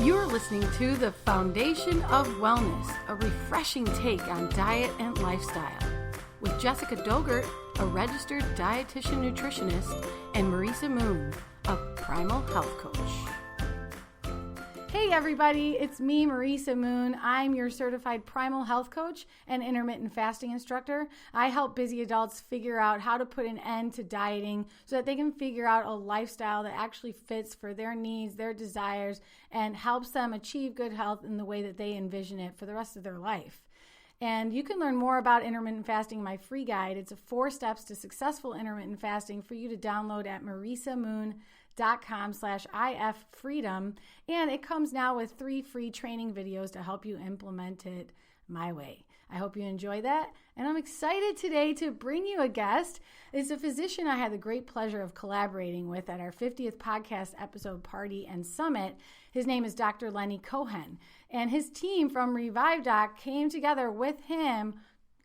You're listening to The Foundation of Wellness, a refreshing take on diet and lifestyle, with Jessica Dogert, a registered dietitian nutritionist, and Marisa Moon, a primal health coach. Hey everybody, it's me, Marisa Moon. I'm your certified primal health coach and intermittent fasting instructor. I help busy adults figure out how to put an end to dieting so that they can figure out a lifestyle that actually fits for their needs, their desires, and helps them achieve good health in the way that they envision it for the rest of their life. And you can learn more about intermittent fasting in my free guide. It's 4 steps to successful intermittent fasting for you to download at marisamoon.com/iffreedom. And it comes now with 3 free training videos to help you implement it my way. I hope you enjoy that. And I'm excited today to bring you a guest. It's a physician I had the great pleasure of collaborating with at our 50th podcast episode party and summit. His name is Dr. Lenny Cohen. And his team from ReviveDoc came together with him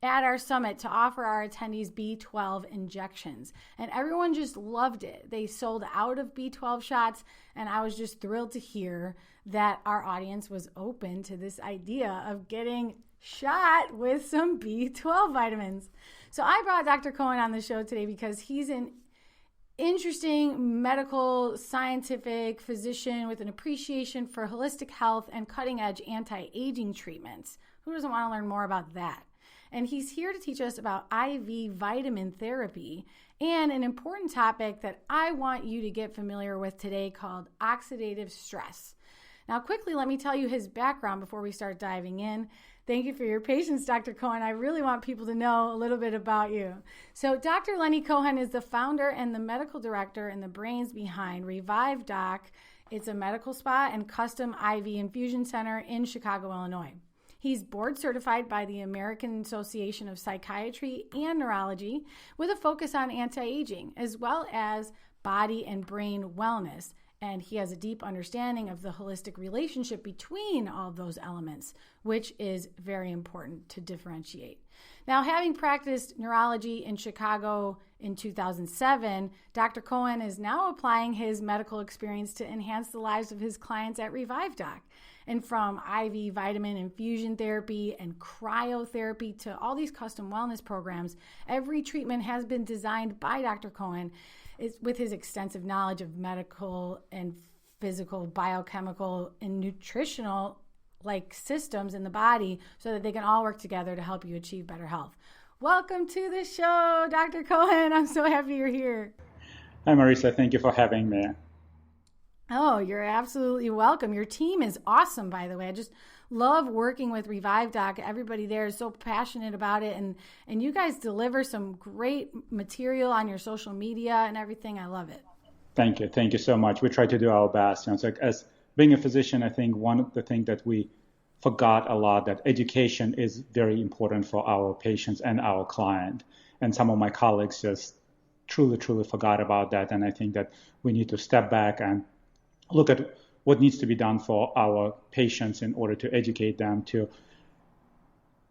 at our summit to offer our attendees B12 injections. And everyone just loved it. They sold out of B12 shots, and I was just thrilled to hear that our audience was open to this idea of getting shot with some B12 vitamins. So I brought Dr. Cohen on the show today because he's an interesting medical, scientific physician with an appreciation for holistic health and cutting-edge anti-aging treatments. Who doesn't want to learn more about that? And he's here to teach us about IV vitamin therapy and an important topic that I want you to get familiar with today called oxidative stress. Now, quickly, let me tell you his background before we start diving in. Thank you for your patience, Dr. Cohen. I really want people to know a little bit about you. So Dr. Lenny Cohen is the founder and the medical director and the brains behind ReviveDoc. It's a medical spa and custom IV infusion center in Chicago, Illinois. He's board certified by the American Association of Psychiatry and Neurology with a focus on anti-aging as well as body and brain wellness. And he has a deep understanding of the holistic relationship between all of those elements, which is very important to differentiate. Now, having practiced neurology in Chicago in 2007, Dr. Cohen is now applying his medical experience to enhance the lives of his clients at ReviveDoc. And from IV vitamin infusion therapy and cryotherapy to all these custom wellness programs, every treatment has been designed by Dr. Cohen with his extensive knowledge of medical and physical, biochemical, and nutritional systems in the body so that they can all work together to help you achieve better health. Welcome to the show, Dr. Cohen. I'm so happy you're here. Hi, Marisa. Thank you for having me. Oh, you're absolutely welcome. Your team is awesome, by the way. I just love working with ReviveDoc. Everybody there is so passionate about it, and you guys deliver some great material on your social media and everything. I love it. Thank you. Thank you so much. We try to do our best. You know, so as being a physician, I think one of the things that we forgot a lot, that education is very important for our patients and our client. And some of my colleagues just truly forgot about that. And I think that we need to step back and look at what needs to be done for our patients in order to educate them, to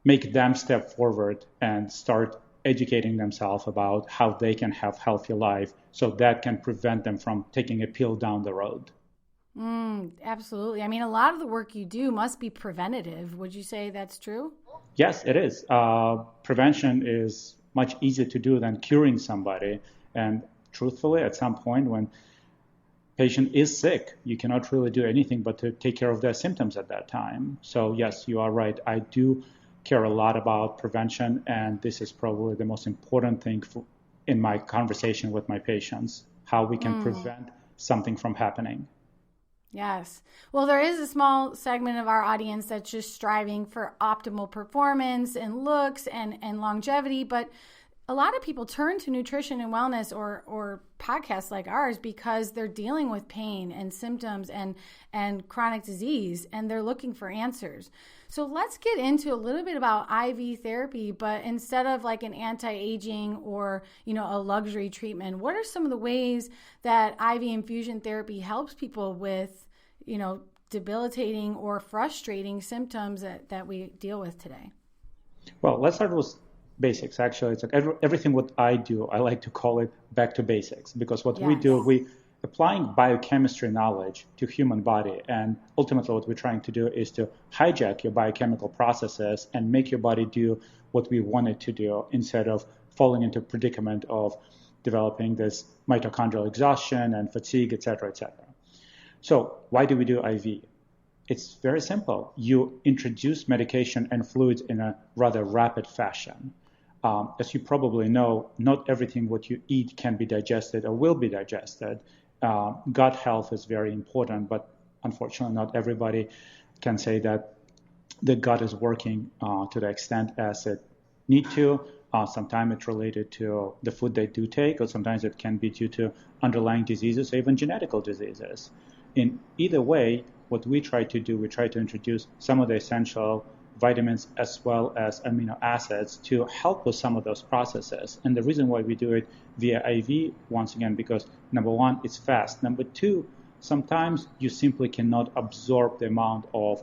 make them step forward and start educating themselves about how they can have healthy life so that can prevent them from taking a pill down the road. Absolutely. I mean, a lot of the work you do must be preventative. Would you say that's true? Yes, it is. Prevention is much easier to do than curing somebody. And truthfully, at some point when patient is sick, you cannot really do anything but to take care of their symptoms at that time. So yes, you are right. I do care a lot about prevention, and this is probably the most important thing in my conversation with my patients, how we can prevent something from happening. Yes. Well, there is a small segment of our audience that's just striving for optimal performance and looks and longevity, but a lot of people turn to nutrition and wellness or podcasts like ours because they're dealing with pain and symptoms and chronic disease, and they're looking for answers. So let's get into a little bit about IV therapy, but instead of like an anti-aging or, a luxury treatment, what are some of the ways that IV infusion therapy helps people with, debilitating or frustrating symptoms that we deal with today? Well, let's start with basics. Actually, it's like everything what I do, I like to call it back to basics, because what we do, we applying biochemistry knowledge to human body. And ultimately what we're trying to do is to hijack your biochemical processes and make your body do what we want it to do instead of falling into a predicament of developing this mitochondrial exhaustion and fatigue, et cetera, et cetera. So why do we do IV? It's very simple. You introduce medication and fluids in a rather rapid fashion. As you probably know, not everything what you eat can be digested or will be digested. Gut health is very important, but unfortunately not everybody can say that the gut is working to the extent as it need to. Sometimes it's related to the food they do take, or sometimes it can be due to underlying diseases or even genetical diseases. In either way, what we try to do, we try to introduce some of the essential vitamins as well as amino acids to help with some of those processes. And the reason why we do it via IV, once again, because number one, it's fast. Number two, sometimes you simply cannot absorb the amount of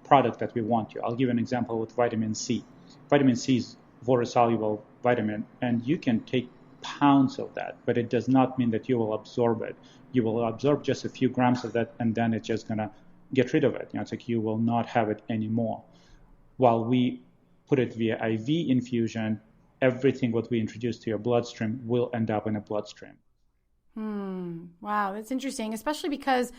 product that we want to. I'll give you an example with vitamin C. Vitamin C is water-soluble vitamin, and you can take pounds of that, but it does not mean that you will absorb it. You will absorb just a few grams of that, and then it's just going to get rid of it. It's like you will not have it anymore. While we put it via IV infusion, everything what we introduce to your bloodstream will end up in a bloodstream. Wow, that's interesting, especially because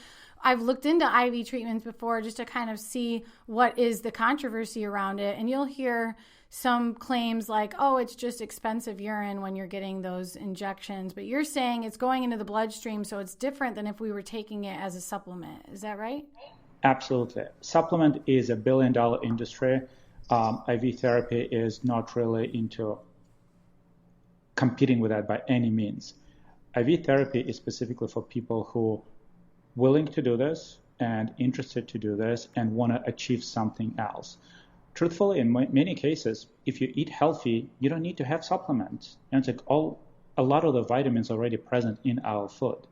I've looked into IV treatments before just to kind of see what is the controversy around it. And you'll hear some claims like, oh, it's just expensive urine when you're getting those injections. But you're saying it's going into the bloodstream, so it's different than if we were taking it as a supplement. Is that right? Absolutely. Supplement is a billion-dollar industry. IV therapy is not really into competing with that by any means. IV therapy is specifically for people who are willing to do this and interested to do this and want to achieve something else. Truthfully, in many cases, if you eat healthy, you don't need to have supplements. And it's like a lot of the vitamins are already present in our food.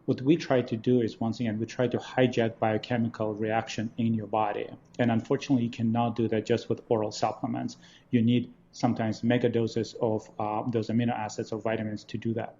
What we try to do is, once again, we try to hijack biochemical reaction in your body. And unfortunately, you cannot do that just with oral supplements. You need sometimes mega doses of those amino acids or vitamins to do that.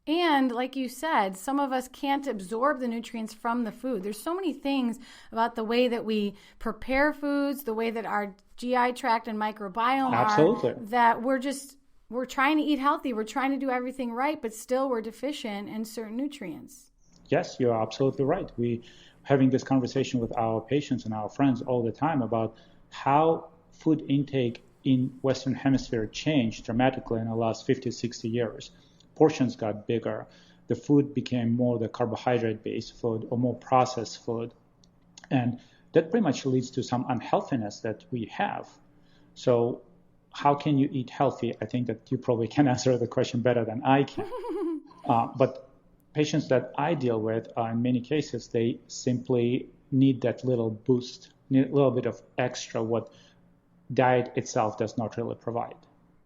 And like you said, some of us can't absorb the nutrients from the food. There's so many things about the way that we prepare foods, the way that our GI tract and microbiome are, that we're trying to eat healthy. We're trying to do everything right, but still we're deficient in certain nutrients. Yes, you're absolutely right. We're having this conversation with our patients and our friends all the time about how food intake in Western Hemisphere changed dramatically in the last 50, 60 years. Portions got bigger. The food became more the carbohydrate-based food or more processed food. And that pretty much leads to some unhealthiness that we have. So how can you eat healthy? I think that you probably can answer the question better than I can. But patients that I deal with, in many cases, they simply need that little boost, need a little bit of extra what diet itself does not really provide.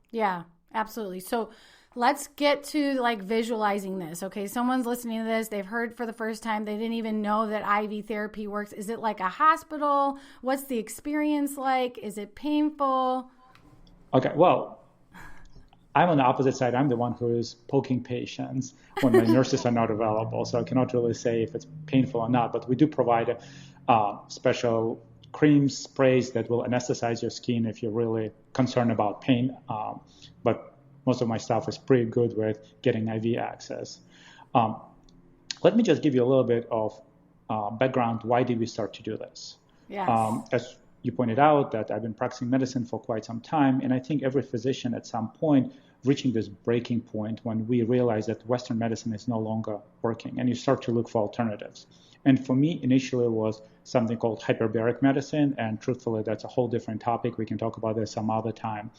Yeah, absolutely. So let's get to like visualizing this. Okay, someone's listening to this. They've heard for the first time. They didn't even know that IV therapy works. Is it like a hospital? What's the experience like? Is it painful? Okay, well, I'm on the opposite side. I'm the one who is poking patients when my nurses are not available. So I cannot really say if it's painful or not. But we do provide special creams, sprays that will anesthetize your skin if you're really concerned about pain. But most of my staff is pretty good with getting IV access. Let me just give you a little bit of background. Why did we start to do this? Yes. As you pointed out, that I've been practicing medicine for quite some time, and I think every physician at some point reaching this breaking point when we realize that Western medicine is no longer working, and you start to look for alternatives. And for me, initially, it was something called hyperbaric medicine, and truthfully, that's a whole different topic. We can talk about this some other time.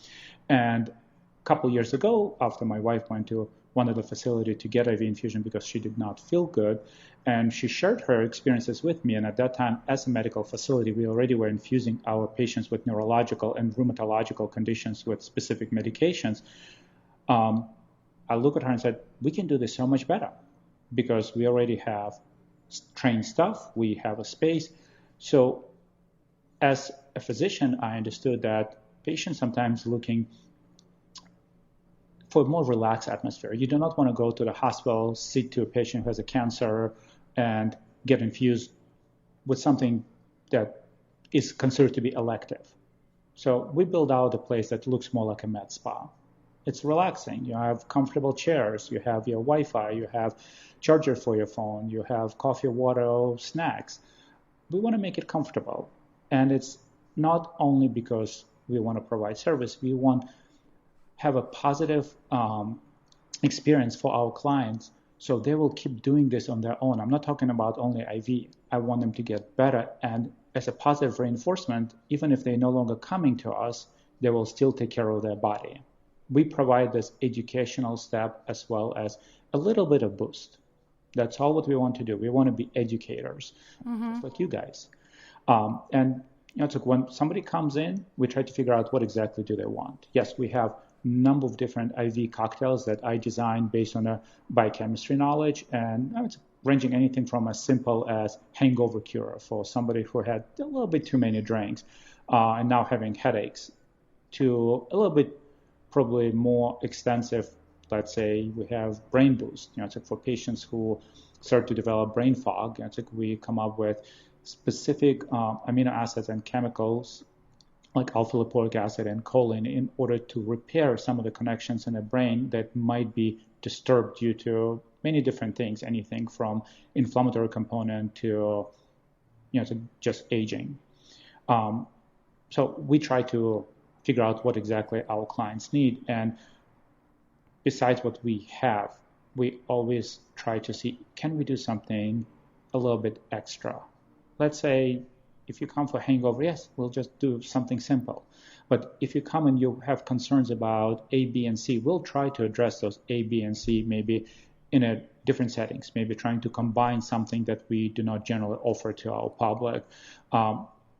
And a couple years ago, after my wife went to one of the facilities to get IV infusion because she did not feel good, and she shared her experiences with me. And at that time, as a medical facility, we already were infusing our patients with neurological and rheumatological conditions with specific medications. I looked at her and said, we can do this so much better because we already have trained staff, we have a space. So as a physician, I understood that patients sometimes looking for a more relaxed atmosphere. You do not want to go to the hospital, sit to a patient who has a cancer, and get infused with something that is considered to be elective. So we build out a place that looks more like a med spa. It's relaxing. You have comfortable chairs. You have your Wi-Fi. You have charger for your phone. You have coffee, water, snacks. We want to make it comfortable. And it's not only because we want to provide service. We want to have a positive experience for our clients, so they will keep doing this on their own. I'm not talking about only IV. I want them to get better. And as a positive reinforcement, even if they're no longer coming to us, they will still take care of their body. We provide this educational step as well as a little bit of boost. That's all what we want to do. We want to be educators, just like you guys. And it's like when somebody comes in, we try to figure out what exactly do they want. Yes, we have a number of different IV cocktails that I designed based on a biochemistry knowledge, and it's ranging anything from as simple as hangover cure for somebody who had a little bit too many drinks and now having headaches, to a little bit probably more extensive. Let's say we have brain boost. It's like for patients who start to develop brain fog. It's like we come up with specific amino acids and chemicals like alpha lipoic acid and choline in order to repair some of the connections in the brain that might be disturbed due to many different things, anything from inflammatory component to just aging. So we try to figure out what exactly our clients need, and besides what we have, we always try to see, can we do something a little bit extra? Let's say if you come for hangover, yes, we'll just do something simple. But if you come and you have concerns about A, B, and C, we'll try to address those A, B, and C maybe in a different settings, maybe trying to combine something that we do not generally offer to our public.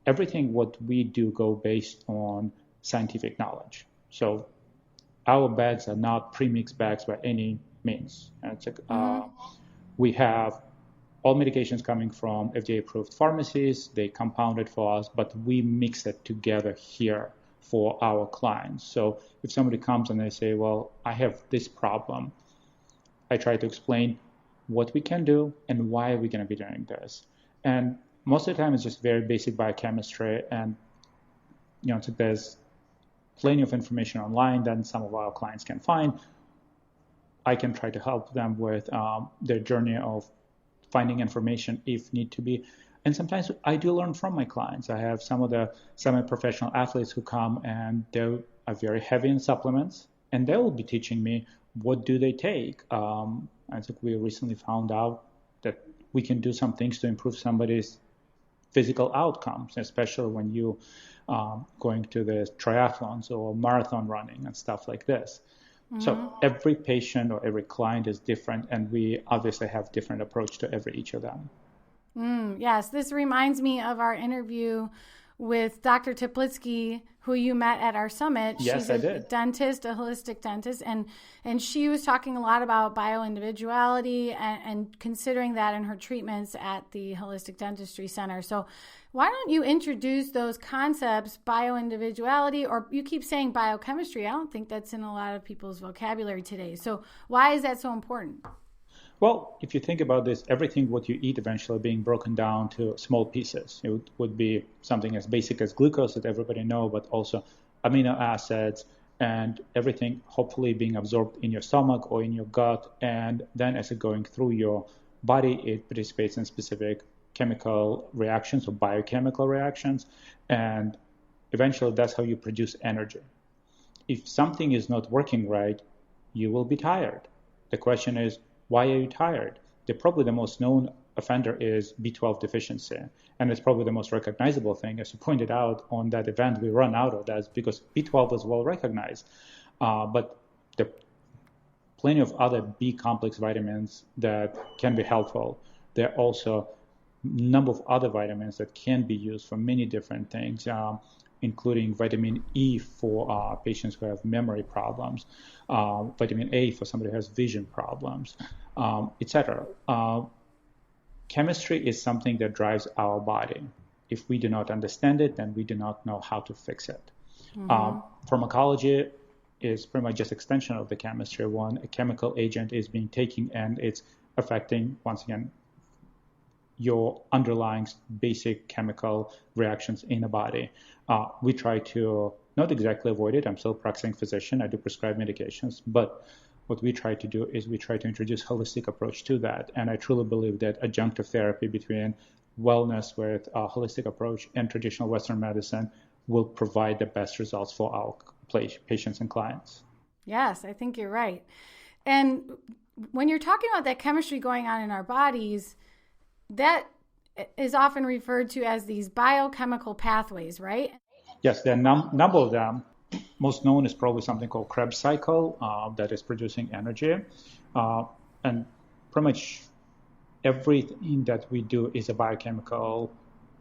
Everything what we do go based on scientific knowledge. So our bags are not pre-mixed bags by any means. It's like, we have all medications coming from FDA-approved pharmacies. They compound it for us, but we mix it together here for our clients. So if somebody comes and they say, well, I have this problem, I try to explain what we can do and why we're going to be doing this. And most of the time, it's just very basic biochemistry. And, so there's plenty of information online that some of our clients can find. I can try to help them with their journey of finding information if need to be. And sometimes I do learn from my clients. I have some of the semi-professional athletes who come and they are very heavy in supplements, and they will be teaching me what do they take. I think we recently found out that we can do some things to improve somebody's physical outcomes, especially when you going to the triathlons or marathon running and stuff like this. So every patient or every client is different, and we obviously have different approach to each of them. Yes, this reminds me of our interview with Dr. Teplitsky, who you met at our summit. Yes, She's I a did. dentist, a holistic dentist, and she was talking a lot about bioindividuality and considering that in her treatments at the Holistic Dentistry Center. So why don't you introduce those concepts, bioindividuality, or you keep saying biochemistry. I don't think that's in a lot of people's vocabulary today. So why is that so important? Well, if you think about this, everything what you eat eventually being broken down to small pieces. It would be something as basic as glucose that everybody know, but also amino acids and everything hopefully being absorbed in your stomach or in your gut. And then as it going through your body, it participates in specific chemical reactions or biochemical reactions. And eventually that's how you produce energy. If something is not working right, you will be tired. The question is, why are you tired? Probably the most known offender is B12 deficiency. And it's probably the most recognizable thing. As you pointed out on that event, we run out of that because B12 is well recognized. But there are plenty of other B complex vitamins that can be helpful. There are also a number of other vitamins that can be used for many different things, including vitamin E for patients who have memory problems, vitamin A for somebody who has vision problems, etc. Chemistry is something that drives our body. If we do not understand it, then we do not know how to fix it. Pharmacology is pretty much just extension of the chemistry. When a chemical agent is being taken and it's affecting, once again, your underlying basic chemical reactions in the body. We try to not exactly avoid it. I'm still a practicing physician. I do prescribe medications, but what we try to do is we try to introduce holistic approach to that. And I truly believe that adjunctive therapy between wellness with a holistic approach and traditional Western medicine will provide the best results for our patients and clients. Yes, I think you're right. And when you're talking about that chemistry going on in our bodies, that is often referred to as these biochemical pathways, right? Yes, there are a number of them. Most known is probably something called Krebs Cycle that is producing energy. And pretty much everything that we do is a biochemical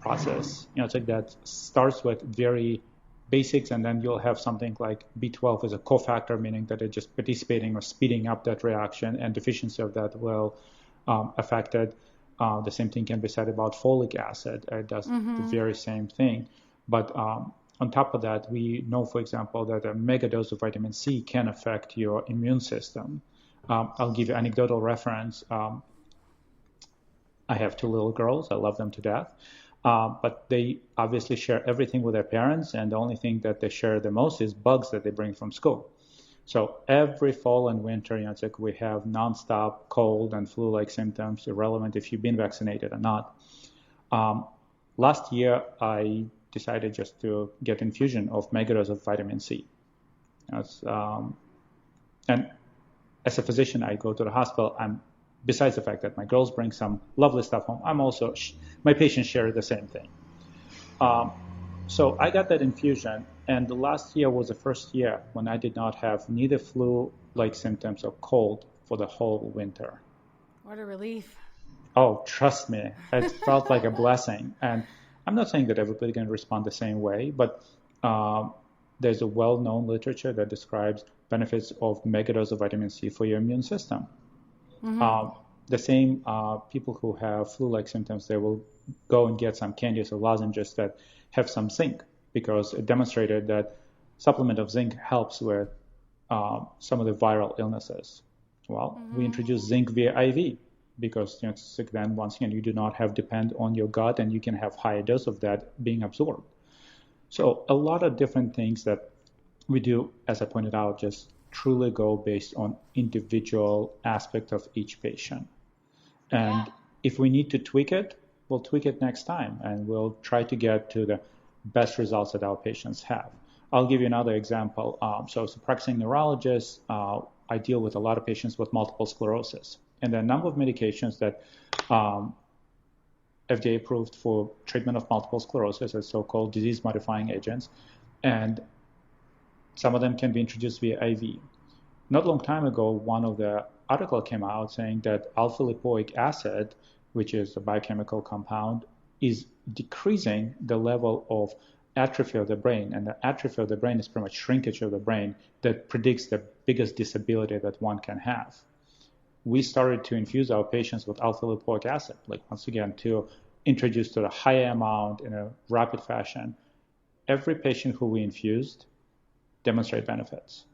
process. It's like that starts with very basics, and then you'll have something like B12 as a cofactor, meaning that it's just participating or speeding up that reaction, and deficiency of that will affect it. The same thing can be said about folic acid. It does the very same thing. But on top of that, we know, for example, that a megadose of vitamin C can affect your immune system. I'll give you an anecdotal reference. I have 2 little girls. I love them to death. But they obviously share everything with their parents, and the only thing that they share the most is bugs that they bring from school. So every fall and winter, it's like we have nonstop cold and flu-like symptoms, irrelevant if you've been vaccinated or not. Last year, I decided just to get infusion of megadose of vitamin C. And as a physician, I go to the hospital. Besides the fact that my girls bring some lovely stuff home, my patients share the same thing. So I got that infusion, and the last year was the first year when I did not have neither flu-like symptoms or cold for the whole winter. What a relief. Oh, trust me, it felt like a blessing. And I'm not saying that everybody can respond the same way, but there's a well-known literature that describes benefits of megadose of vitamin C for your immune system. The same people who have flu-like symptoms, they will go and get some candies or lozenges that have some zinc, because it demonstrated that supplement of zinc helps with some of the viral illnesses. Well, we introduced zinc via IV because then once again you do not have depend on your gut, and you can have higher dose of that being absorbed. So a lot of different things that we do, as I pointed out, just truly go based on individual aspect of each patient. And if we need to tweak it, we'll tweak it next time, and we'll try to get to the best results that our patients have. I'll give you another example. So as a practicing neurologist, I deal with a lot of patients with multiple sclerosis. And there are a number of medications that FDA approved for treatment of multiple sclerosis as so-called disease-modifying agents. And some of them can be introduced via IV. Not a long time ago, one of the article came out saying that alpha-lipoic acid, which is a biochemical compound, is decreasing the level of atrophy of the brain. And the atrophy of the brain is pretty much shrinkage of the brain that predicts the biggest disability that one can have. We started to infuse our patients with alpha-lipoic acid, like once again, to introduce to the higher amount in a rapid fashion. Every patient who we infused demonstrate benefits.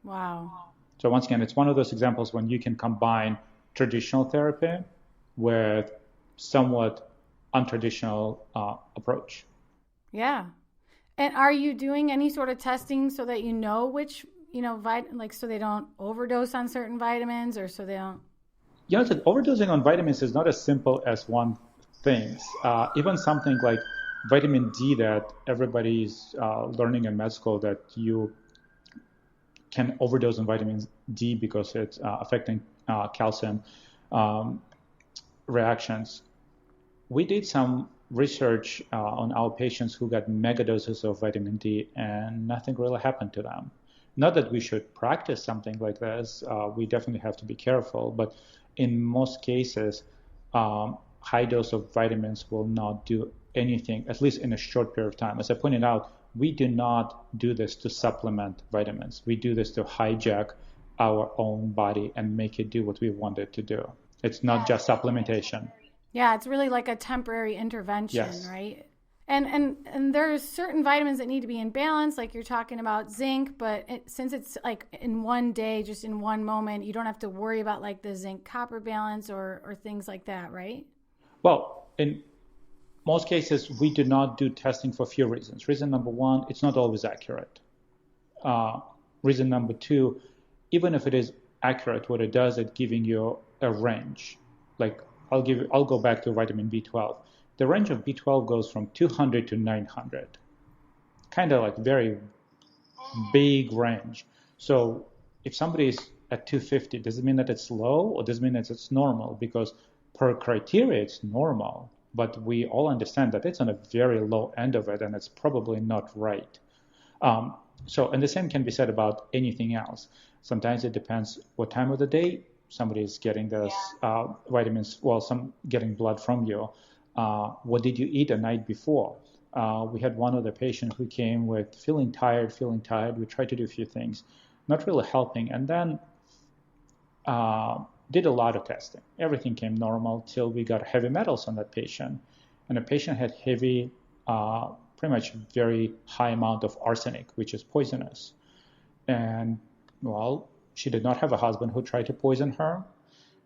Wow. So once again, it's one of those examples when you can combine traditional therapy with somewhat untraditional approach. Yeah. And are you doing any sort of testing so that you know which, so they don't overdose on certain vitamins, or so they don't? Overdosing on vitamins is not as simple as one thing. Even something like vitamin D that everybody's learning in med school, that you can overdose on vitamin D because it's affecting calcium reactions. We did some research on our patients who got megadoses of vitamin D, and nothing really happened to them. Not that we should practice something like this. We definitely have to be careful, but in most cases, high dose of vitamins will not do anything, at least in a short period of time. As I pointed out, we do not do this to supplement vitamins. We do this to hijack our own body and make it do what we want it to do. It's not just supplementation. Yeah, it's really like a temporary intervention, yes. right? And there's certain vitamins that need to be in balance, like you're talking about zinc, but since it's like in one day, just in one moment, you don't have to worry about like the zinc copper balance or things like that, right? Well, in most cases, we do not do testing for a few reasons. Reason number one, it's not always accurate. Reason number two, even if it is accurate, what it does, it's giving you a range. Like I'll go back to vitamin B12. The range of B12 goes from 200 to 900, kind of like very big range. So if somebody is at 250, does it mean that it's low or does it mean that it's normal? Because per criteria, it's normal, but we all understand that it's on a very low end of it and it's probably not right. And the same can be said about anything else. Sometimes it depends what time of the day somebody is getting those vitamins, some getting blood from you. What did you eat the night before? We had one other patient who came with feeling tired. We tried to do a few things, not really helping. And then did a lot of testing. Everything came normal till we got heavy metals on that patient. And the patient had heavy, pretty much very high amount of arsenic, which is poisonous. And she did not have a husband who tried to poison her.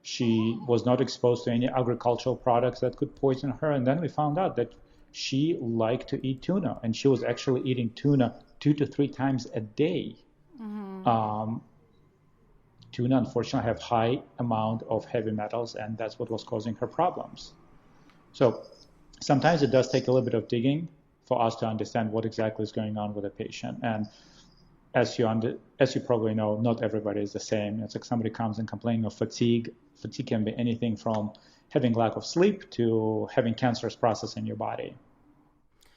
She was not exposed to any agricultural products that could poison her. And then we found out that she liked to eat tuna, and she was actually eating tuna 2 to 3 times a day. Mm-hmm. Tuna, unfortunately, have high amount of heavy metals, and that's what was causing her problems. So sometimes it does take a little bit of digging for us to understand what exactly is going on with a patient. And as you probably know, not everybody is the same. It's like somebody comes and complaining of fatigue. Fatigue can be anything from having lack of sleep to having cancerous process in your body.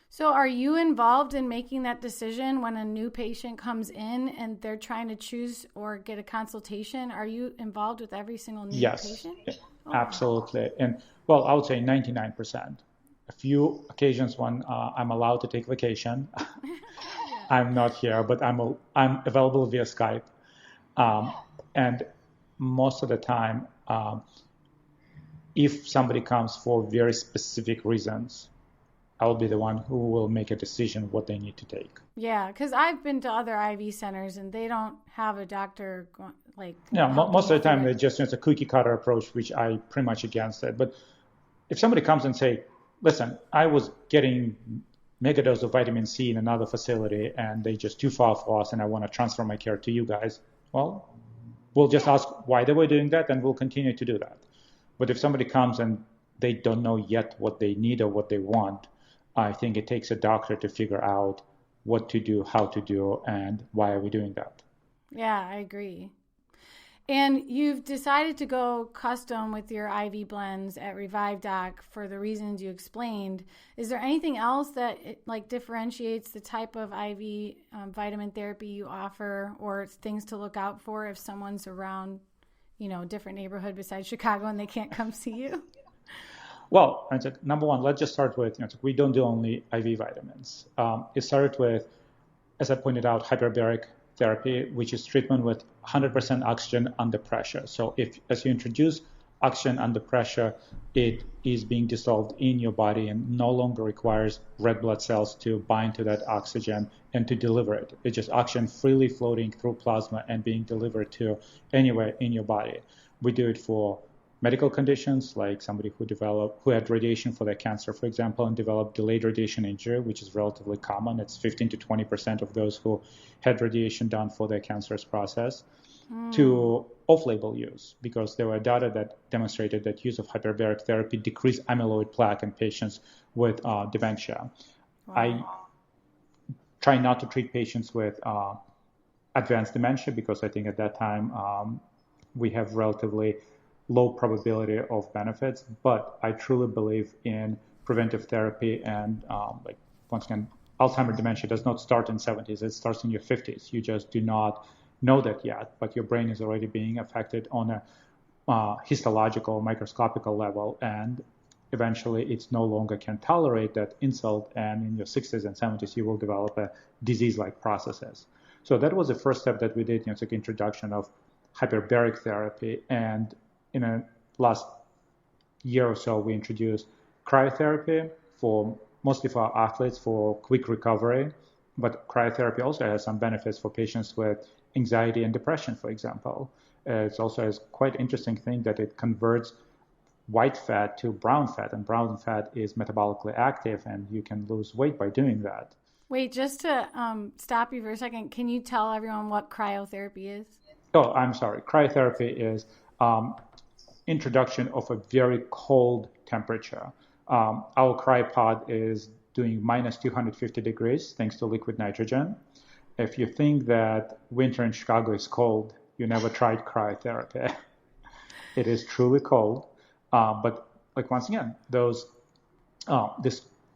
So are you involved in making that decision when a new patient comes in and they're trying to choose or get a consultation? Are you involved with every single new patient? Yes, absolutely. And I would say 99%. A few occasions when I'm allowed to take vacation, I'm not here, but I'm available via Skype. And most of the time, if somebody comes for very specific reasons, I'll be the one who will make a decision what they need to take. Yeah, because I've been to other IV centers and they don't have a doctor like. Yeah, most of the time it's a cookie cutter approach, which I pretty much against it. But if somebody comes and say, "Listen, I was getting megadose of vitamin C in another facility and they just too far for us, and I want to transfer my care to you guys," we'll just ask why they were doing that, and we'll continue to do that. But if somebody comes and they don't know yet what they need or what they want, I think it takes a doctor to figure out what to do, how to do, and why are we doing that. Yeah, I agree. And you've decided to go custom with your IV blends at ReviveDoc for the reasons you explained. Is there anything else that differentiates the type of IV vitamin therapy you offer, or things to look out for if someone's around, a different neighborhood besides Chicago and they can't come see you? Well, number one, let's just start with, we don't do only IV vitamins. It started with, as I pointed out, hyperbaric therapy, which is treatment with 100% oxygen under pressure. So as you introduce oxygen under pressure, it is being dissolved in your body and no longer requires red blood cells to bind to that oxygen and to deliver it. It's just oxygen freely floating through plasma and being delivered to anywhere in your body. We do it for medical conditions, like somebody who had radiation for their cancer, for example, and developed delayed radiation injury, which is relatively common. It's 15 to 20% of those who had radiation done for their cancerous process, to off-label use, because there were data that demonstrated that use of hyperbaric therapy decreased amyloid plaque in patients with dementia. Wow. I try not to treat patients with advanced dementia because I think at that time we have relatively low probability of benefits, but I truly believe in preventive therapy. And once again, Alzheimer's dementia does not start in 70s, it starts in your 50s. You just do not know that yet, but your brain is already being affected on a histological, microscopical level, and eventually it's no longer can tolerate that insult, and in your 60s and 70s you will develop a disease-like processes. So that was the first step that we did, it's like introduction of hyperbaric therapy. And in the last year or so, we introduced cryotherapy for mostly for athletes for quick recovery, but cryotherapy also has some benefits for patients with anxiety and depression, for example. It's also a quite interesting thing that it converts white fat to brown fat, and brown fat is metabolically active, and you can lose weight by doing that. Wait, just to stop you for a second, can you tell everyone what cryotherapy is? Oh, I'm sorry. Cryotherapy is introduction of a very cold temperature. Our cryopod is doing minus 250 degrees thanks to liquid nitrogen. If you think that winter in Chicago is cold, you never tried cryotherapy. It is truly cold. But like once again, this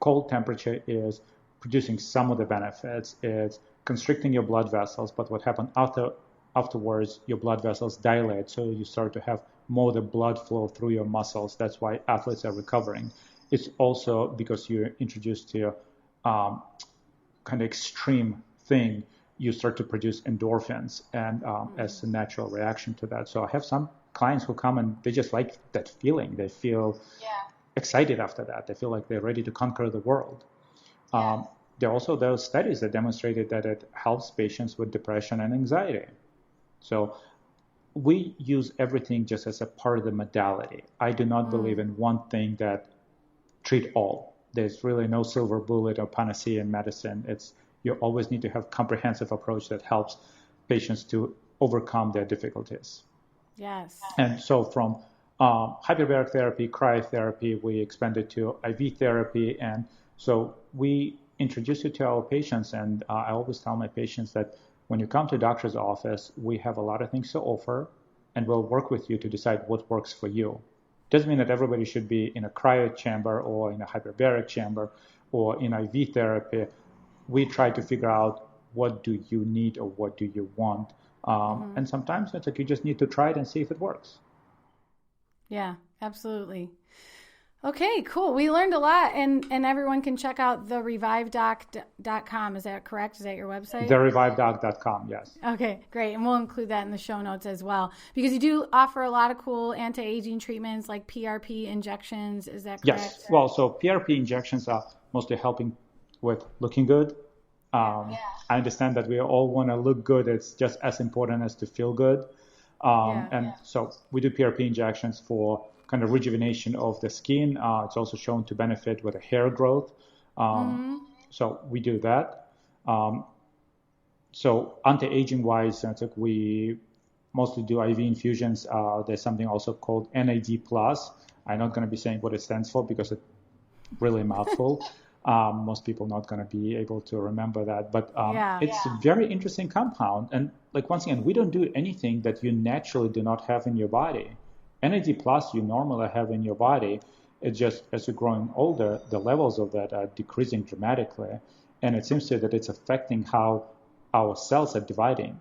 cold temperature is producing some of the benefits. It's constricting your blood vessels, but what happens afterwards, your blood vessels dilate, so you start to have more of the blood flow through your muscles. That's why athletes are recovering. It's also because you're introduced to kind of extreme thing, you start to produce endorphins, and as a natural reaction to that. So I have some clients who come and they just like that feeling. They feel excited after that. They feel like they're ready to conquer the world. There are also those studies that demonstrated that it helps patients with depression and anxiety. So we use everything just as a part of the modality. I do not believe in one thing that treat all. There's really no silver bullet or panacea in medicine. You always need to have comprehensive approach that helps patients to overcome their difficulties. Yes. And so from hyperbaric therapy, cryotherapy, we expanded to IV therapy. And so we introduce it to our patients. And I always tell my patients that when you come to a doctor's office, we have a lot of things to offer, and we'll work with you to decide what works for you. Doesn't mean that everybody should be in a cryo chamber or in a hyperbaric chamber or in IV therapy. We try to figure out what do you need or what do you want. And sometimes it's like you just need to try it and see if it works. Yeah, absolutely. Okay, cool. We learned a lot, and everyone can check out the ReviveDoc.com. Is that correct? Is that your website? TheReviveDoc.com, yes. Okay, great. And we'll include that in the show notes as well, because you do offer a lot of cool anti-aging treatments like PRP injections. Is that correct? Yes. Well, so PRP injections are mostly helping with looking good. I understand that we all want to look good. It's just as important as to feel good. So we do PRP injections for kind of rejuvenation of the skin. It's also shown to benefit with a hair growth. So we do that. So anti-aging wise, it's like we mostly do IV infusions. There's something also called NAD+. I'm not going to be saying what it stands for because it's really a mouthful. Most people not going to be able to remember that, but it's a very interesting compound. And like once again, we don't do anything that you naturally do not have in your body. NAD+ you normally have in your body. It's just as you're growing older, the levels of that are decreasing dramatically, and it seems to that it's affecting how our cells are dividing.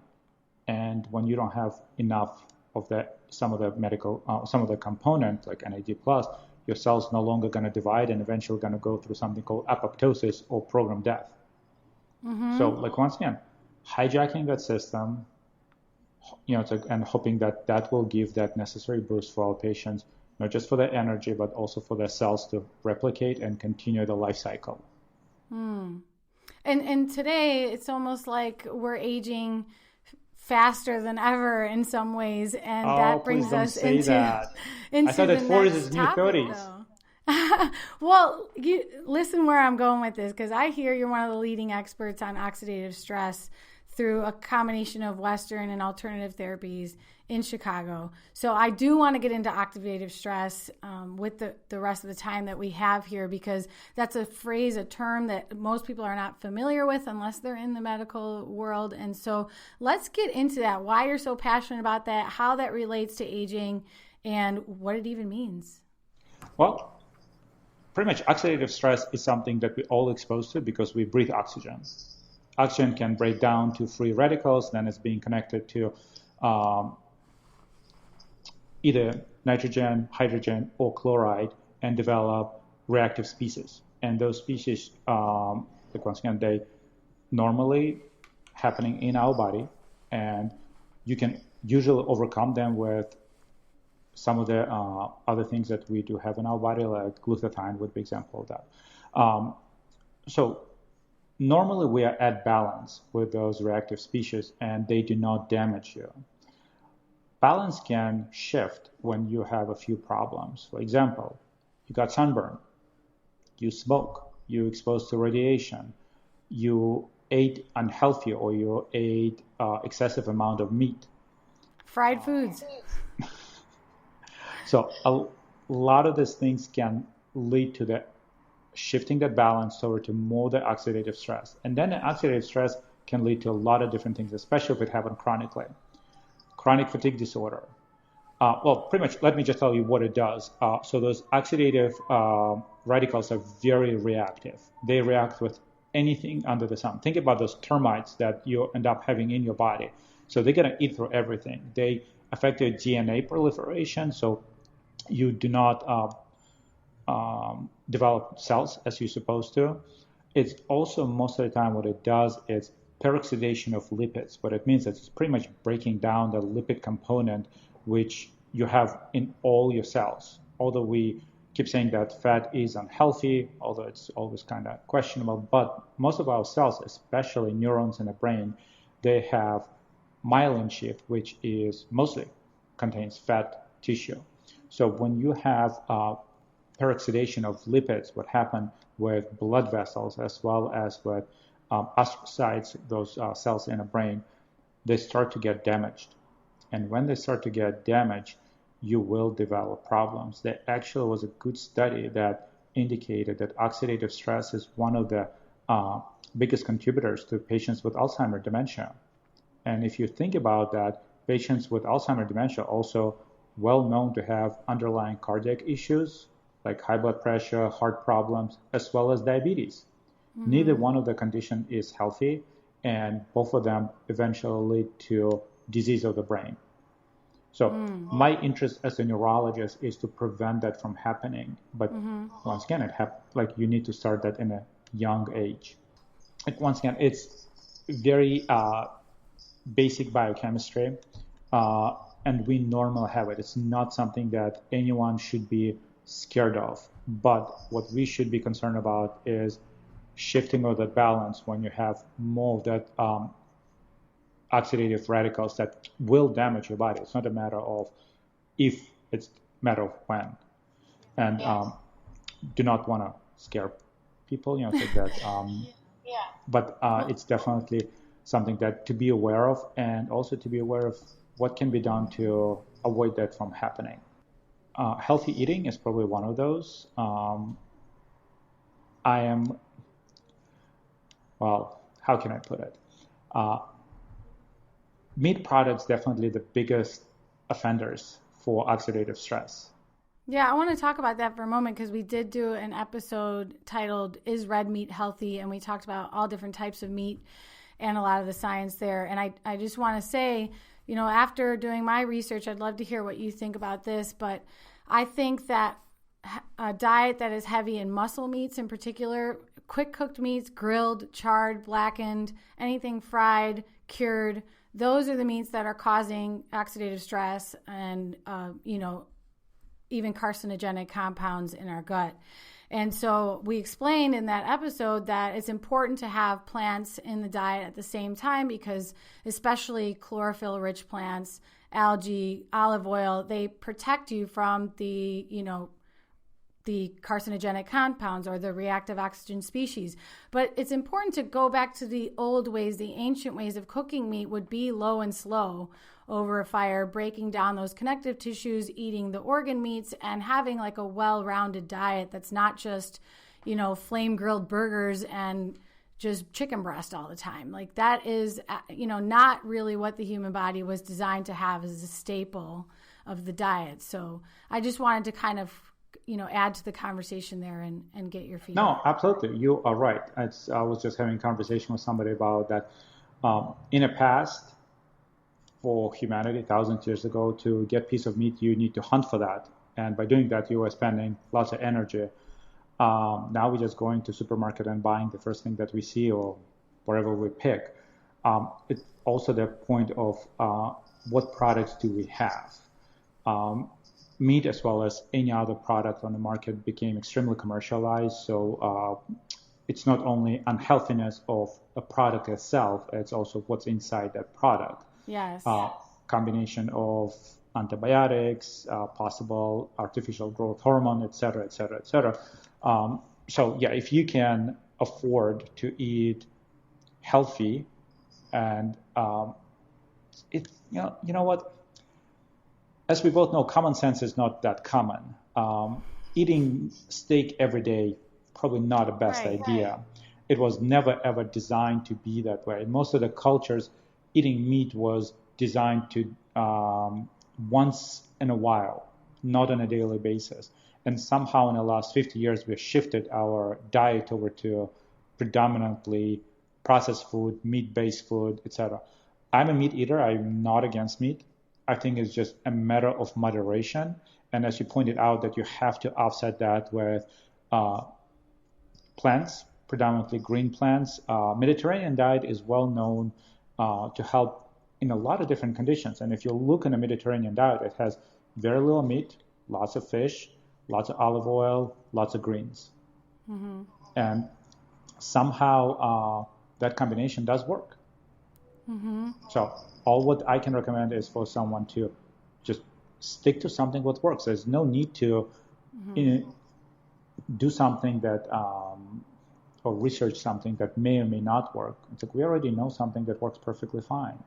And when you don't have enough of that, some of the component like NAD+, your cells no longer going to divide and eventually going to go through something called apoptosis or programmed death. So like once again, hijacking that system, and hoping that that will give that necessary boost for our patients, not just for their energy, but also for their cells to replicate and continue the life cycle. And today it's almost like we're aging faster than ever in some ways, and that brings us into I thought that 40s is new 30s. Well, you listen where I'm going with this, because I hear you're one of the leading experts on oxidative stress through a combination of Western and alternative therapies in Chicago. So I do want to get into oxidative stress with the rest of the time that we have here, because that's a phrase, a term that most people are not familiar with unless they're in the medical world. And so let's get into that, why you're so passionate about that, how that relates to aging, and what it even means. Well, pretty much oxidative stress is something that we're all exposed to because we breathe oxygen. Oxygen can break down to free radicals, then it's being connected to either nitrogen, hydrogen, or chloride, and develop reactive species. And those species, once again, they normally happening in our body, and you can usually overcome them with some of the other things that we do have in our body, like glutathione would be an example of that. So normally we are at balance with those reactive species and they do not damage you. Balance can shift when you have a few problems. For example, you got sunburn, you smoke, you're exposed to radiation, you ate unhealthy or you ate excessive amount of meat. Fried foods. So a lot of these things can lead to the shifting that balance over to more the oxidative stress. And then the oxidative stress can lead to a lot of different things, especially if it happens chronically. Chronic fatigue disorder. Well, pretty much, let me just tell you what it does. So those oxidative radicals are very reactive. They react with anything under the sun. Think about those termites that you end up having in your body. So they're going to eat through everything. They affect your DNA proliferation, so you do not develop cells as you're supposed to. It's also, most of the time, what it does is peroxidation of lipids. What it means is it's pretty much breaking down the lipid component which you have in all your cells. Although we keep saying that fat is unhealthy, although it's always kind of questionable, but most of our cells, especially neurons in the brain, they have myelin sheath, which is mostly contains fat tissue. So when you have peroxidation of lipids, what happens with blood vessels as well as with astrocytes, those cells in the brain, they start to get damaged. And when they start to get damaged, you will develop problems. There actually was a good study that indicated that oxidative stress is one of the biggest contributors to patients with Alzheimer's dementia. And if you think about that, patients with Alzheimer's dementia also well known to have underlying cardiac issues like high blood pressure, heart problems, as well as diabetes. Mm-hmm. Neither one of the conditions is healthy, and both of them eventually lead to disease of the brain. So my interest as a neurologist is to prevent that from happening. But once again, you need to start that in a young age. Once again, it's very basic biochemistry, and we normally have it. It's not something that anyone should be scared of. But what we should be concerned about is shifting of the balance when you have more of that oxidative radicals that will damage your body. It's not a matter of if, it's a matter of when. And do not want to scare people, like that. But it's definitely something that to be aware of, and also to be aware of what can be done to avoid that from happening. Healthy eating is probably one of those. How can I put it? Meat products definitely the biggest offenders for oxidative stress. Yeah, I want to talk about that for a moment because we did do an episode titled "Is Red Meat Healthy?" and we talked about all different types of meat and a lot of the science there. And I just want to say, after doing my research, I'd love to hear what you think about this, but I think that a diet that is heavy in muscle meats in particular, quick cooked meats, grilled, charred, blackened, anything fried, cured, those are the meats that are causing oxidative stress and, even carcinogenic compounds in our gut. And so we explained in that episode that it's important to have plants in the diet at the same time because especially chlorophyll-rich plants, algae, olive oil, they protect you from the carcinogenic compounds or the reactive oxygen species. But it's important to go back to the old ways, the ancient ways of cooking meat would be low and slow over a fire, breaking down those connective tissues, eating the organ meats, and having like a well-rounded diet that's not just, flame-grilled burgers and just chicken breast all the time. Like that is, not really what the human body was designed to have as a staple of the diet. So I just wanted to kind of add to the conversation there and get your feedback. No, absolutely. You are right. I was just having a conversation with somebody about that. In the past, for humanity, thousands of years ago, to get a piece of meat, you need to hunt for that. And by doing that, you were spending lots of energy. Now we're just going to supermarket and buying the first thing that we see or whatever we pick. It's also the point of what products do we have. Meat, as well as any other product on the market, became extremely commercialized. So it's not only unhealthiness of a product itself, it's also what's inside that product. Yes. Combination of antibiotics, possible artificial growth hormone, et cetera, et cetera, et cetera. So yeah, if you can afford to eat healthy, and you know what? As we both know, common sense is not that common. Eating steak every day, probably not the best idea. Right. It was never ever designed to be that way. In most of the cultures, eating meat was designed to once in a while, not on a daily basis. And somehow in the last 50 years, we've shifted our diet over to predominantly processed food, meat-based food, etc. I'm a meat eater. I'm not against meat. I think it's just a matter of moderation. And as you pointed out, that you have to offset that with plants, predominantly green plants. Mediterranean diet is well known to help in a lot of different conditions. And if you look in a Mediterranean diet, it has very little meat, lots of fish, lots of olive oil, lots of greens. Mm-hmm. And somehow that combination does work. Mm-hmm. So all what I can recommend is for someone to just stick to something what works. There's no need to do something that or research something that may or may not work. It's like we already know something that works perfectly fine.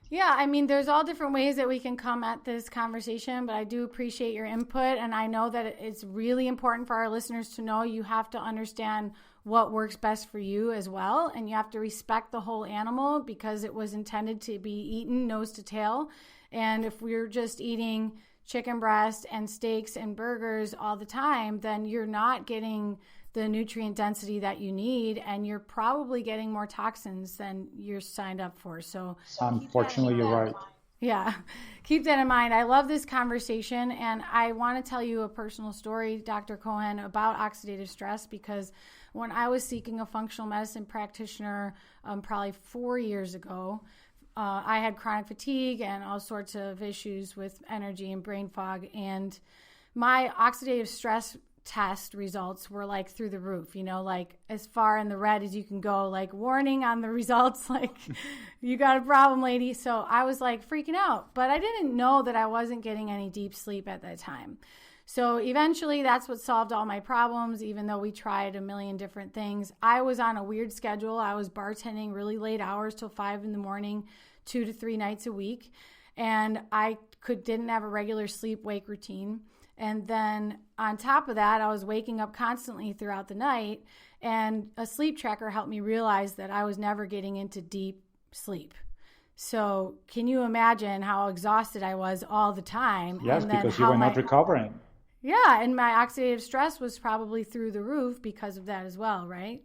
Yeah, I mean, there's all different ways that we can come at this conversation, but I do appreciate your input. And I know that it's really important for our listeners to know you have to understand what works best for you as well. And you have to respect the whole animal because it was intended to be eaten nose to tail. And if we're just eating chicken breast and steaks and burgers all the time, then you're not getting the nutrient density that you need, and you're probably getting more toxins than you're signed up for. So unfortunately, you're right. Yeah, keep that in mind. I love this conversation, and I want to tell you a personal story, Dr. Cohen, about oxidative stress, because when I was seeking a functional medicine practitioner probably 4 years ago, I had chronic fatigue and all sorts of issues with energy and brain fog, and my oxidative stress test results were like through the roof, like as far in the red as you can go, like warning on the results, like you got a problem, lady. So I was like freaking out, but I didn't know that I wasn't getting any deep sleep at that time. So eventually that's what solved all my problems, even though we tried a million different things. I was on a weird schedule. I was bartending really late hours till 5 a.m, 2 to 3 nights a week. And I didn't have a regular sleep-wake routine. And then on top of that, I was waking up constantly throughout the night, and a sleep tracker helped me realize that I was never getting into deep sleep. So can you imagine how exhausted I was all the time? Yes, because you were not recovering. Yeah, and my oxidative stress was probably through the roof because of that as well, right?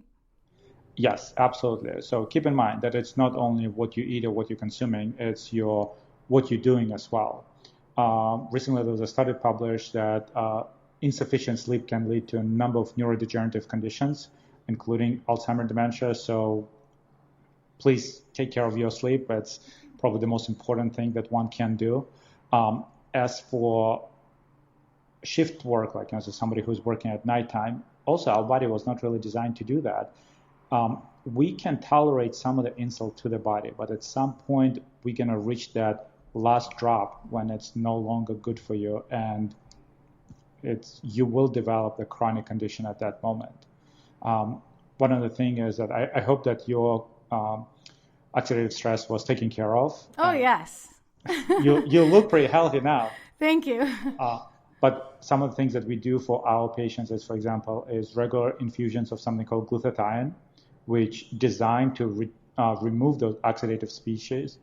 Yes, absolutely. So keep in mind that it's not only what you eat or what you're consuming, it's what you're doing as well. Recently, there was a study published that insufficient sleep can lead to a number of neurodegenerative conditions, including Alzheimer's dementia. So please take care of your sleep. It's probably the most important thing that one can do. As for shift work, like as somebody who's working at nighttime, also our body was not really designed to do that. We can tolerate some of the insult to the body, but at some point we're going to reach that last drop when it's no longer good for you, and you will develop the chronic condition at that moment. One of the things is that I hope that your oxidative stress was taken care of. Oh, yes. you look pretty healthy now. Thank you. But some of the things that we do for our patients is, for example, is regular infusions of something called glutathione, which designed to remove those oxidative species,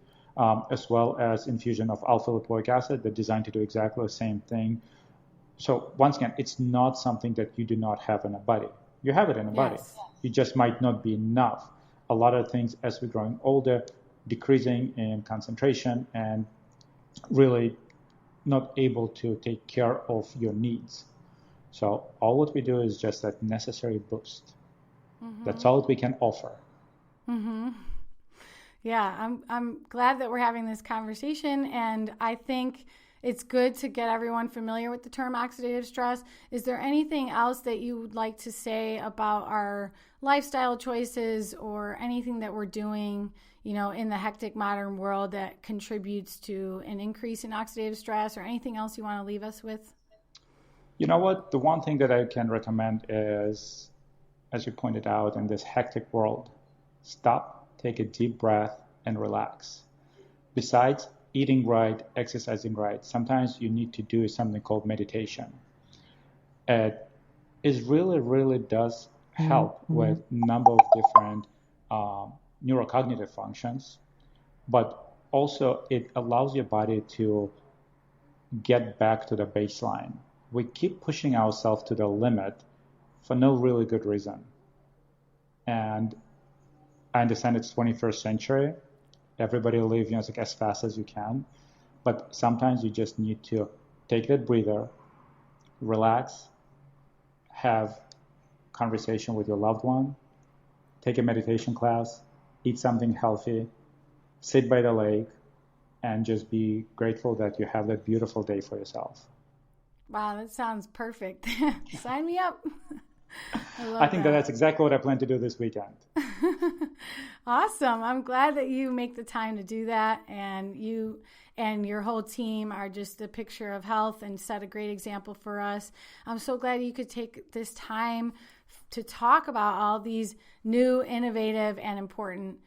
as well as infusion of alpha-lipoic acid that designed to do exactly the same thing. So once again, it's not something that you do not have in a body. You have it in a body. You just might not be enough. A lot of things as we're growing older, decreasing in concentration and really not able to take care of your needs. So all what we do is just that necessary boost. Mm-hmm. That's all that we can offer. Mm-hmm. Yeah, I'm glad that we're having this conversation, and I think it's good to get everyone familiar with the term oxidative stress. Is there anything else that you would like to say about our lifestyle choices or anything that we're doing, in the hectic modern world that contributes to an increase in oxidative stress, or anything else you want to leave us with? You know what? The one thing that I can recommend is, as you pointed out, in this hectic world, stop, take a deep breath, and relax. Besides eating right, exercising right, sometimes you need to do something called meditation. It really does help with a number of different neurocognitive functions, but also it allows your body to get back to the baseline. We keep pushing ourselves to the limit for no really good reason. And I understand it's 21st century. Everybody live, as fast as you can. But sometimes you just need to take that breather, relax, have conversation with your loved one, take a meditation class, eat something healthy, sit by the lake, and just be grateful that you have that beautiful day for yourself. Wow, that sounds perfect. Sign me up. I think that's exactly what I plan to do this weekend. Awesome. I'm glad that you make the time to do that, and you and your whole team are just a picture of health and set a great example for us. I'm so glad you could take this time to talk about all these new, innovative, and important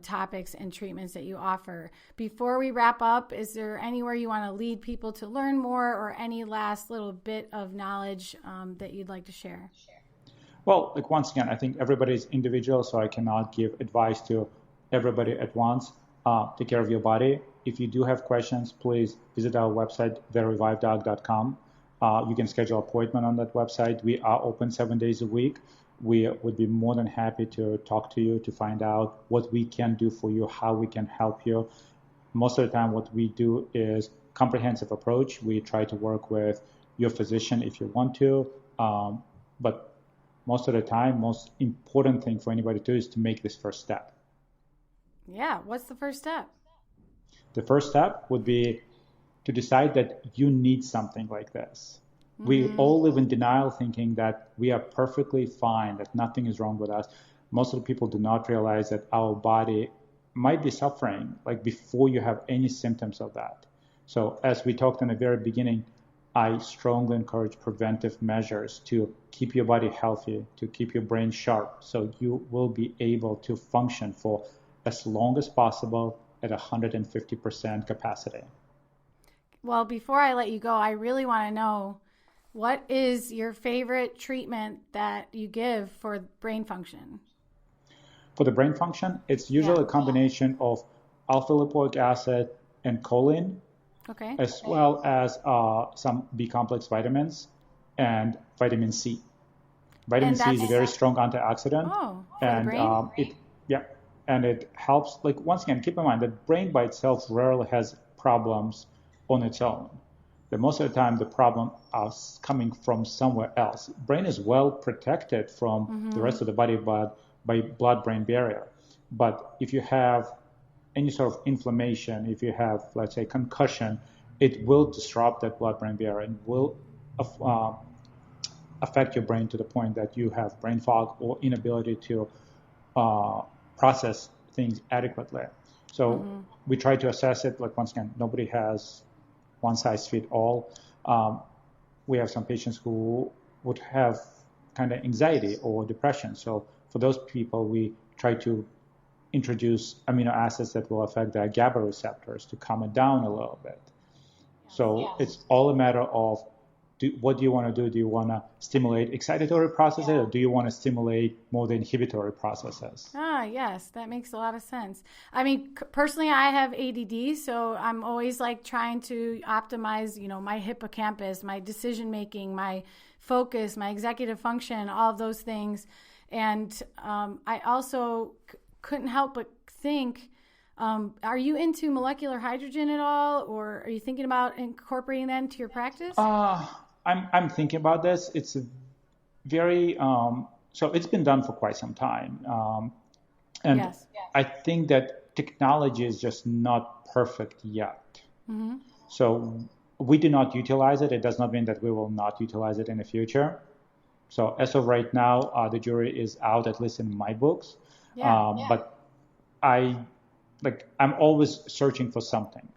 topics and treatments that you offer. Before we wrap up, is there anywhere you want to lead people to learn more, or any last little bit of knowledge that you'd like to share? Well, once again, I think everybody's individual, so I cannot give advice to everybody at once. Take care of your body. If you do have questions, please visit our website, therevivedoc.com. You can schedule an appointment on that website. We are open 7 days a week. We would be more than happy to talk to you to find out what we can do for you, how we can help you. Most of the time, what we do is comprehensive approach. We try to work with your physician if you want to, but most of the time, most important thing for anybody to do is to make this first step. Yeah, what's the first step? The first step would be to decide that you need something like this. Mm-hmm. We all live in denial, thinking that we are perfectly fine, that nothing is wrong with us. Most of the people do not realize that our body might be suffering before you have any symptoms of that. So as we talked in the very beginning, I strongly encourage preventive measures to keep your body healthy, to keep your brain sharp, so you will be able to function for as long as possible at 150% capacity. Well, before I let you go, I really want to know, what is your favorite treatment that you give for brain function? For the brain function, it's usually a combination of alpha-lipoic acid and choline, as well as some B-complex vitamins and vitamin C. Vitamin C is a very strong antioxidant. And it helps. Once again, keep in mind that brain by itself rarely has problems on its own. But most of the time, the problem is coming from somewhere else. Brain is well protected from the rest of the body by blood-brain barrier. But if you have any sort of inflammation, if you have, let's say, concussion, it will disrupt that blood-brain barrier and will affect your brain to the point that you have brain fog or inability to process things adequately. So we try to assess it. Once again, nobody has one size fit all. We have some patients who would have kind of anxiety or depression. So for those people, we try to introduce amino acids that will affect the GABA receptors to calm it down a little bit. So it's all a matter of what do you want to do? Do you want to stimulate excitatory processes, or do you want to stimulate more the inhibitory processes? Yes, that makes a lot of sense. I mean, personally, I have ADD, so I'm always trying to optimize, my hippocampus, my decision making, my focus, my executive function, all of those things. And I also couldn't help but think, are you into molecular hydrogen at all, or are you thinking about incorporating that into your practice? I'm thinking about this. It's a very so it's been done for quite some time, and yes. I think that technology is just not perfect yet. So we do not utilize it. It does not mean that we will not utilize it in the future. So as of right now, the jury is out, at least in my books. But I'm always searching for something.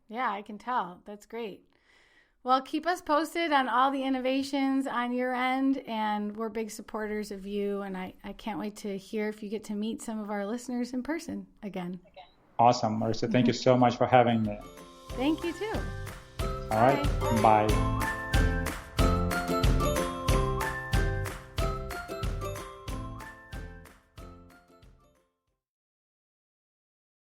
Yeah, I can tell. That's great. Well, keep us posted on all the innovations on your end, and we're big supporters of you, and I can't wait to hear if you get to meet some of our listeners in person again. Awesome, Marissa. Thank you so much for having me. Thank you, too. All right. Bye.